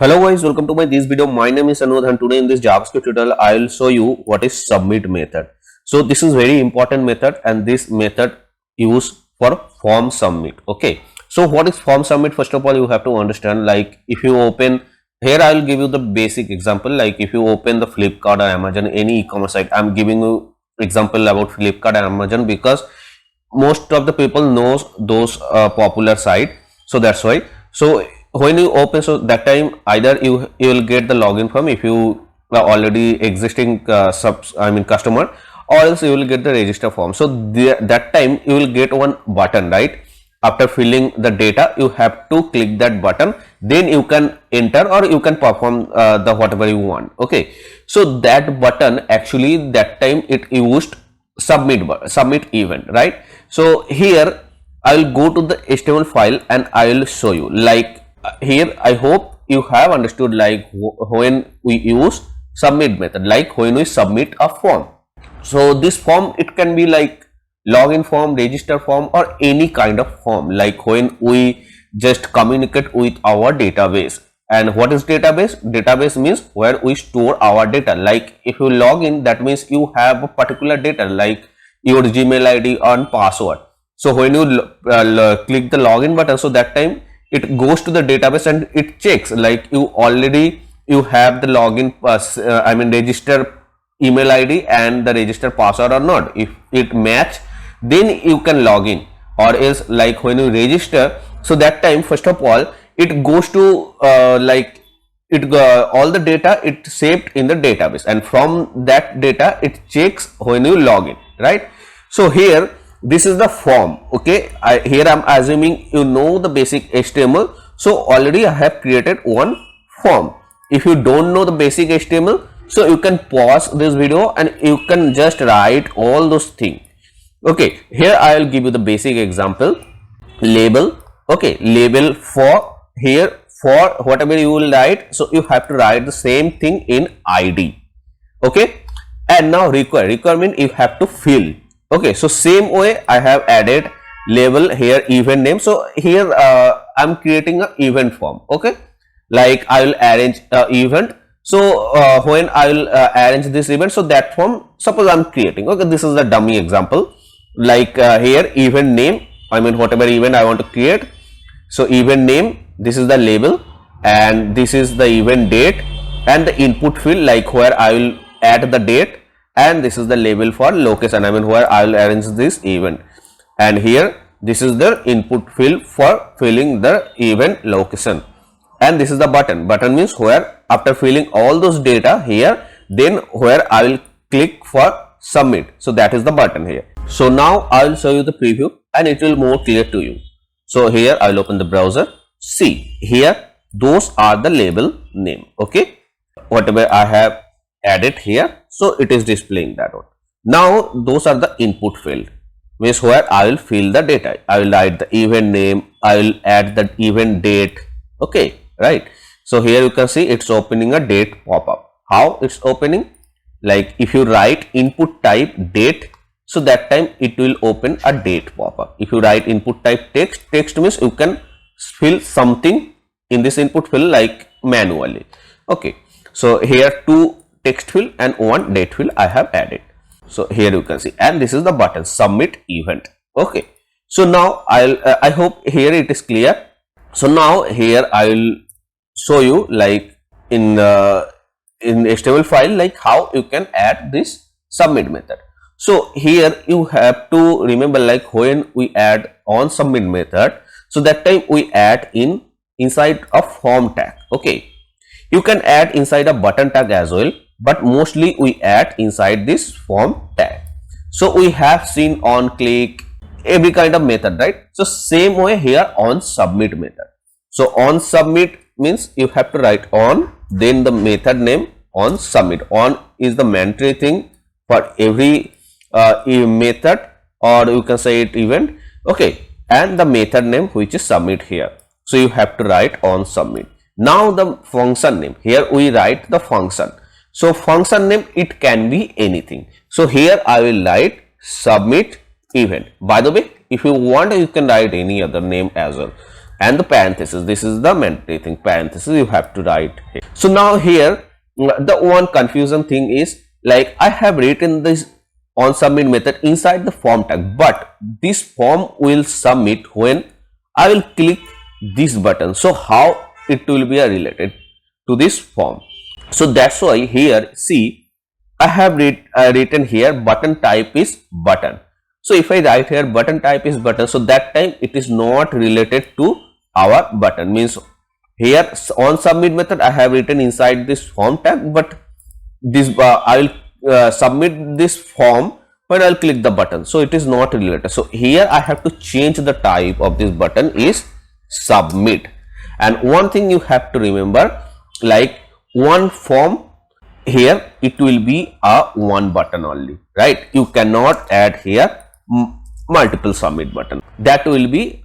Hello guys, welcome to this video. My name is Anuradh and today in this JavaScript tutorial I will show you what is submit method. So this is very important method and this method used for form submit. Okay, so what is form submit? First of all you have to understand, like if you open here, I will give you the basic example. Like if you open the Flipkart or Amazon, any e-commerce site, I am giving you example about Flipkart and Amazon because most of the people knows those popular site, so that's why. So when you open, so that time either you will get the login form if you are already existing customer, or else you will get the register form. So that time you will get one button, right? After filling the data you have to click that button, then you can enter or you can perform the whatever you want. Okay, so that button actually that time it used submit event, right? So here I will go to the HTML file and I will show you. Like here I hope you have understood, like when we use submit method, like when we submit a form. So this form, it can be like login form, register form, or any kind of form, like when we just communicate with our database. And what is database? Database means where we store our data. Like if you log in, that means you have a particular data like your Gmail ID and password. So when you click the login button, so that time it goes to the database and it checks like you have the login register email ID and the register password or not. If it match, then you can log in, or else like when you register, so that time first of all it goes to all the data it saved in the database, and from that data it checks when you log in, right? So here this is the form. Okay, here I'm assuming you know the basic HTML, so already I have created one form. If you don't know the basic HTML, so you can pause this video and you can just write all those things. Okay, here I will give you the basic example. Label. Okay, label for here, for whatever you will write, so you have to write the same thing in ID. Okay, and now requirement you have to fill. Okay, so same way I have added label here, event name. So here I'm creating an event form. Okay, like I will arrange event. So when I will arrange this event, so that form, suppose I'm creating. Okay, this is the dummy example. Like here event name, whatever event I want to create. So event name, this is the label, and this is the event date, and the input field, like where I will add the date, and this is the label for location, where I will arrange this event, and here this is the input field for filling the event location, and this is the button. Button means where after filling all those data here, then where I will click for submit. So that is the button here. So now I will show you the preview and it will more clear to you. So here I will open the browser. See here, those are the label name. Okay, whatever I have added here, so it is displaying that one. Now those are the input field, means where I will fill the data. I will write the event name, I will add the event date. Okay, right? So here you can see it's opening a date pop-up. How it's opening? Like if you write input type date, so that time it will open a date pop-up. If you write input type text means you can fill something in this input field like manually. Okay, so here two text field and one date field I have added. So here you can see, and this is the button submit event. Okay, so now I hope here it is clear. So now here I will show you, like in HTML file, like how you can add this submit method. So here you have to remember, like when we add on submit method, so that time we add inside a form tag. Okay, you can add inside a button tag as well, but mostly we add inside this form tag. So we have seen on click, every kind of method, right? So same way here on submit method. So on submit means you have to write on, then the method name on submit. On is the mandatory thing for every method, or you can say it event. Okay, and the method name which is submit here. So you have to write on submit. Now the function name, here we write the function. So function name, it can be anything. So here I will write submit event. By the way, if you want, you can write any other name as well. and the parenthesis. This is the mandatory thing, parenthesis you have to write here. So now here the one confusion thing is, like I have written this on submit method inside the form tag, but this form will submit when I will click this button. So how it will be related to this form? So that's why here see I have written here button type is button. So if I write here button type is button, so that time it is not related to our button. Means here on submit method I have written inside this form tag, but this I will submit this form when I will click the button. So it is not related. So here I have to change the type of this button is submit. And one thing you have to remember, like one form, here it will be a one button only, right? You cannot add here multiple submit button. That will be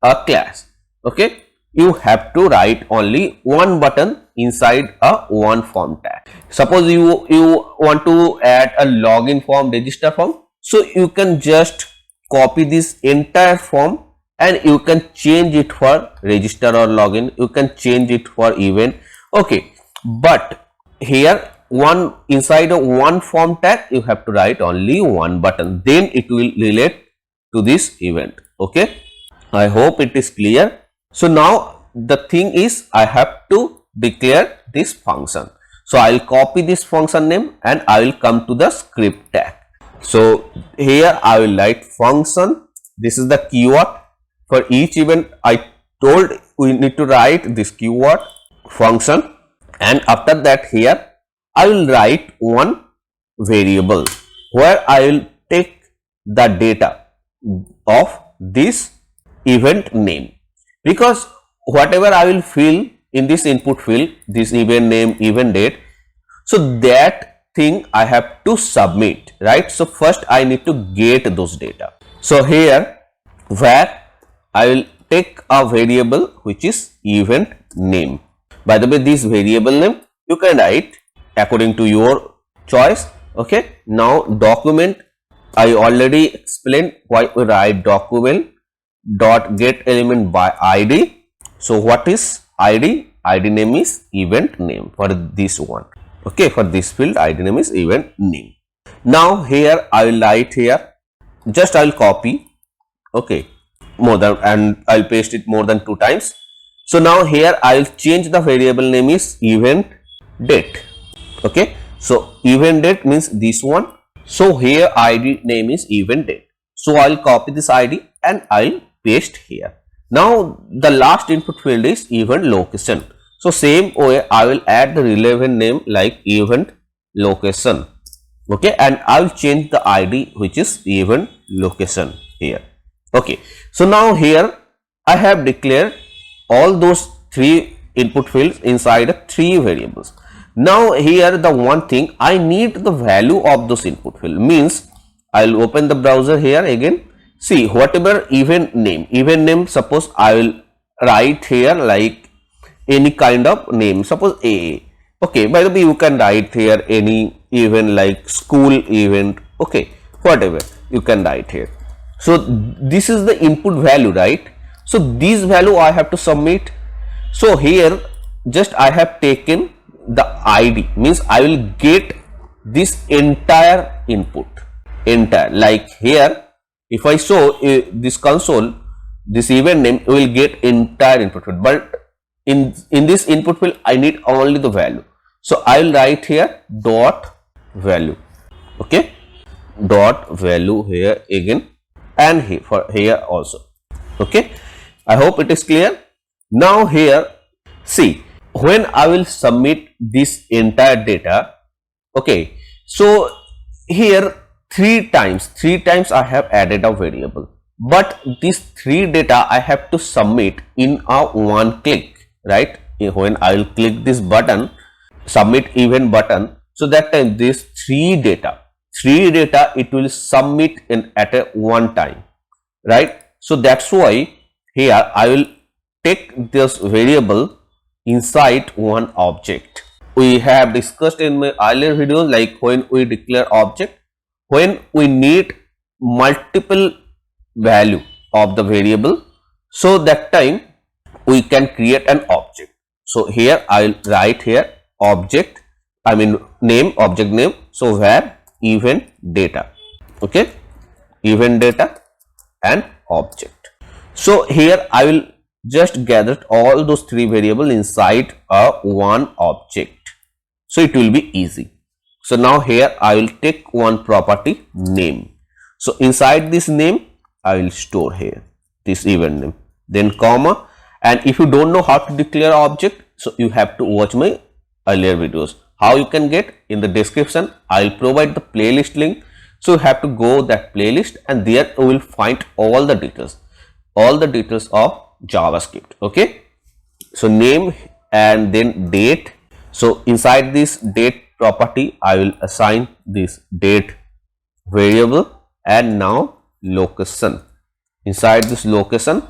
a class. Okay, you have to write only one button inside a one form tag. Suppose you want to add a login form, register form, so you can just copy this entire form and you can change it for register or login. You can change it for event. Okay, but here one inside of one form tag you have to write only one button, then it will relate to this event. Okay, I hope it is clear. So now the thing is I have to declare this function. So I will copy this function name and I will come to the script tag. So here I will write function. This is the keyword. For each event I told we need to write this keyword function, and after that here I will write one variable where I will take the data of this event name, because whatever I will fill in this input field, this event name, event date, so that thing I have to submit, right? So first I need to get those data. So here where I will take a variable which is event name. By the way, this variable name you can write according to your choice. Okay, now document, I already explained why we write document dot get element by id. So what is id? Id name is event name for this one. Okay, for this field id name is event name. Now here I will write here, just I will copy, okay, more than, and I will paste it more than 2 times. So now here I will change the variable name is event date. Okay, so event date means this one. So here id name is event date. So I will copy this id and I will paste here. Now the last input field is event location. So same way I will add the relevant name like event location. Okay, and I will change the id which is event location here. Okay, so now here I have declared all those 3 input fields inside 3 variables. Now here the one thing I need the value of those input field, means I will open the browser here again. See, whatever event name, suppose I will write here like any kind of name, suppose AA. Okay, by the way you can write here any event like school event, okay, whatever you can write here. So this is the input value, right? So this value I have to submit. So here just I have taken the id, means I will get this entire input, entire, like here if I show this console, this event name, we will get entire input field, but in this input field I need only the value. So I will write here dot value, okay, dot value here again, and here for here also. Okay, I hope it is clear. Now here see, when I will submit this entire data, okay, so here 3 times I have added a variable, but this 3 data I have to submit in a one click, right? When I will click this button, submit event button, so that time this 3 data it will submit in at a one time, right? So that's why here I will take this variable inside one object. We have discussed in my earlier videos, like when we declare object, when we need multiple value of the variable, so that time we can create an object. So here I will write here object, I mean name, object name. So where event data, okay, event data and object. So here I will just gather all those three variables inside a one object. So it will be easy. So now here I will take one property name. So inside this name I will store here this event name, then comma, and if you don't know how to declare object, so you have to watch my earlier videos. How you can get, in the description I will provide the playlist link. So you have to go that playlist and there you will find all the details of JavaScript. Okay, so name and then date. So inside this date property I will assign this date variable, and now location. Inside this location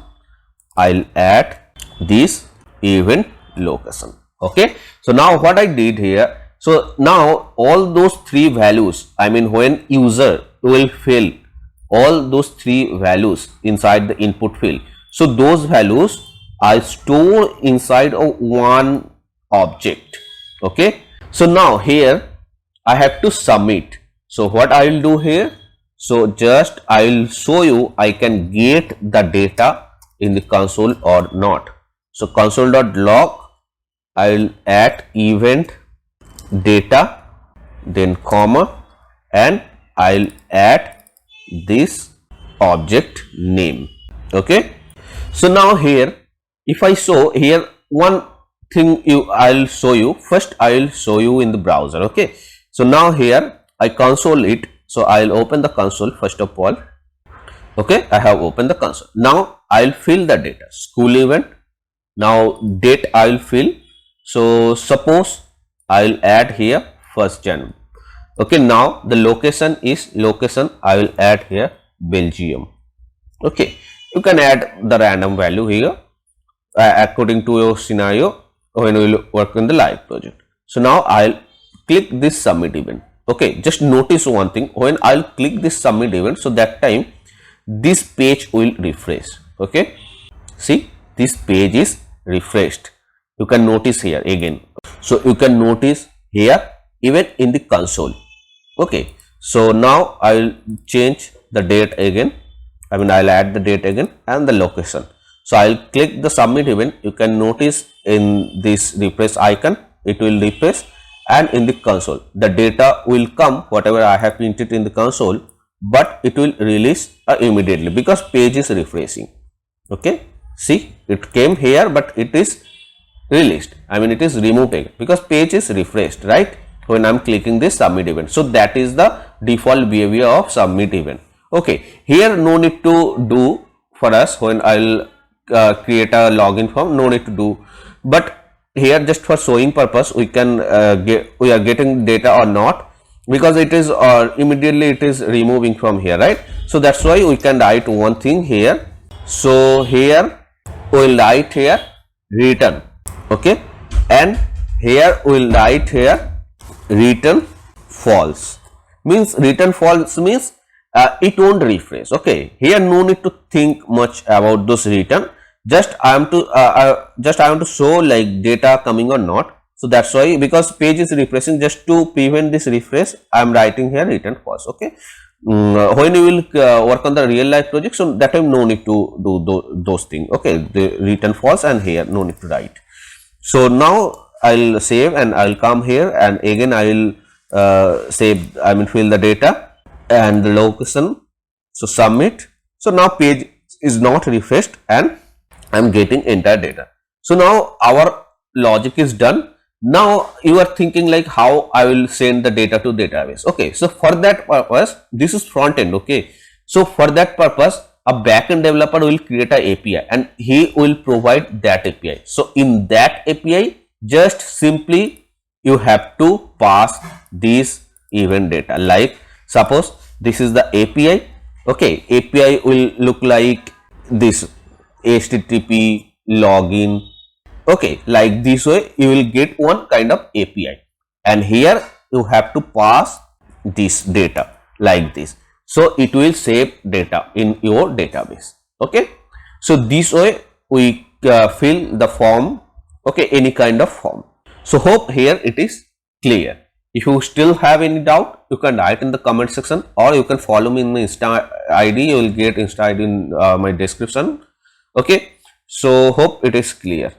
I will add this event location. Okay, so now what I did here, so now all those three values, I mean when user will fill all those three values inside the input field, so those values are stored inside of one object. Okay, so now here I have to submit. So what I will do here, so just I will show you I can get the data in the console or not. So console.log I will add event data, then comma, and I will add this object name. Okay, so now here if I show here one thing, I will show you first, I will show you in the browser. Okay, so now here I console it. So I will open the console first of all. Okay, I have opened the console. Now I will fill the data, school event. Now date I will fill. So suppose I will add here 1st January. Okay, now the location is location, I will add here Belgium. Okay, you can add the random value here according to your scenario when we will work in the live project. So now I will click this submit event. Okay, just notice one thing, when I will click this submit event, so that time this page will refresh. Okay, see, this page is refreshed. You can notice here again. So you can notice here even in the console. Okay, so now I will change the date again, I mean I will add the date again and the location. So I will click the submit event. You can notice in this refresh icon, it will refresh, and in the console the data will come whatever I have printed in the console, but it will release immediately because page is refreshing. Okay, see, it came here but it is released, I mean it is removed again because page is refreshed, right, when I am clicking this submit event. So that is the default behavior of submit event. Okay, here no need to do for us when I will create a login form, no need to do, but here just for showing purpose we can we are getting data or not, because it is immediately it is removing from here, right. So that's why we can write one thing here. So here we will write here return. Okay, and here we will write here return false, means return false means it won't refresh. Okay, here no need to think much about those return, just I am to show like data coming or not. So that's why, because page is refreshing, just to prevent this refresh I am writing here return false. Okay, when you will work on the real life project, so that time no need to do those things. Okay, the return false, and here no need to write. So now I will save and I will come here and again I will save, I mean fill the data and the location. So submit. So now page is not refreshed and I am getting entire data. So now our logic is done. Now you are thinking like how I will send the data to database. Okay, so for that purpose, this is front end. Okay, so for that purpose a backend developer will create a API and he will provide that API. So in that API, just simply you have to pass this event data. Like suppose this is the API. Okay, API will look like this, HTTP login. Okay, like this way you will get one kind of API, and here you have to pass this data like this. So it will save data in your database. Okay, so this way we fill the form, okay, any kind of form. So hope here it is clear. If you still have any doubt, you can write in the comment section, or you can follow me in my Insta ID. You will get Insta ID in my description. Okay, so hope it is clear.